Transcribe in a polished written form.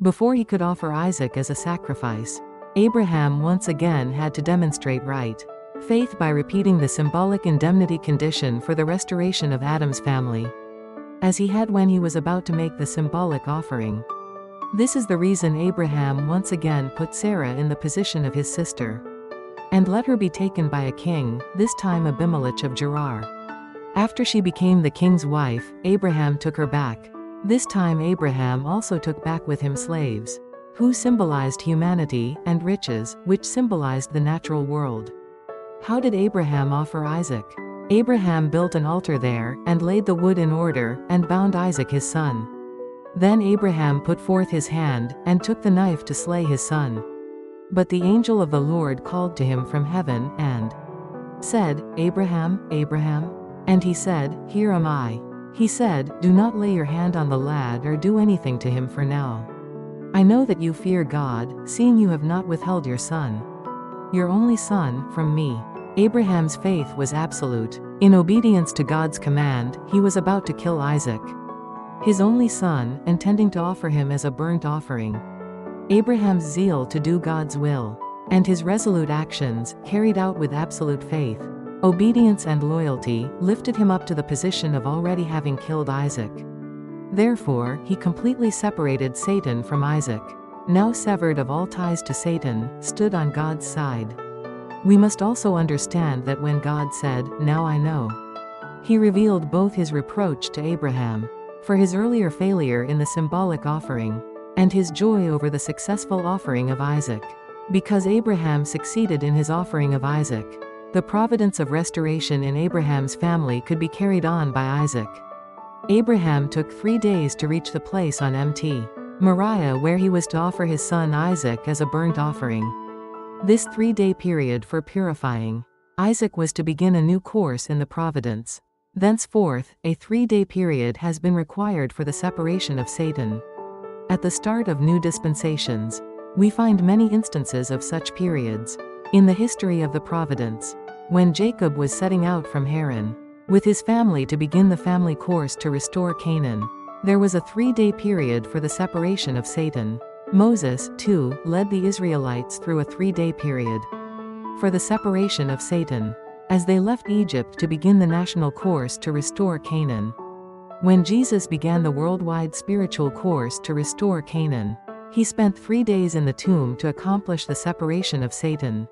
Before he could offer Isaac as a sacrifice, Abraham once again had to demonstrate right faith by repeating the symbolic indemnity condition for the restoration of Adam's family, as he had when he was about to make the symbolic offering. This is the reason Abraham once again put Sarah in the position of his sister, and let her be taken by a king, this time Abimelech of Gerar. After she became the king's wife, Abraham took her back. This time Abraham also took back with him slaves, who symbolized humanity, and riches, which symbolized the natural world. How did Abraham offer Isaac? Abraham built an altar there, and laid the wood in order, and bound Isaac his son. Then Abraham put forth his hand, and took the knife to slay his son. But the angel of the Lord called to him from heaven, and said, Abraham, Abraham? And he said, Here am I. He said, Do not lay your hand on the lad or do anything to him for now. I know that you fear God, seeing you have not withheld your son, your only son, from me. Abraham's faith was absolute. In obedience to God's command, he was about to kill Isaac, his only son, intending to offer him as a burnt offering. Abraham's zeal to do God's will, and his resolute actions, carried out with absolute faith, obedience and loyalty, lifted him up to the position of already having killed Isaac. Therefore, he completely separated Satan from Isaac. Now severed of all ties to Satan, stood on God's side. We must also understand that when God said, Now I know, he revealed both his reproach to Abraham for his earlier failure in the symbolic offering, and his joy over the successful offering of Isaac. Because Abraham succeeded in his offering of Isaac, the providence of restoration in Abraham's family could be carried on by Isaac. Abraham took 3 days to reach the place on Mt. Moriah where he was to offer his son Isaac as a burnt offering. This 3-day period for purifying Isaac was to begin a new course in the providence. Thenceforth, a 3-day period has been required for the separation of Satan. At the start of new dispensations, we find many instances of such periods. In the history of the providence, when Jacob was setting out from Haran with his family to begin the family course to restore Canaan, there was a 3-day period for the separation of Satan. Moses, too, led the Israelites through a 3-day period for the separation of Satan, as they left Egypt to begin the national course to restore Canaan. When Jesus began the worldwide spiritual course to restore Canaan, he spent 3 days in the tomb to accomplish the separation of Satan.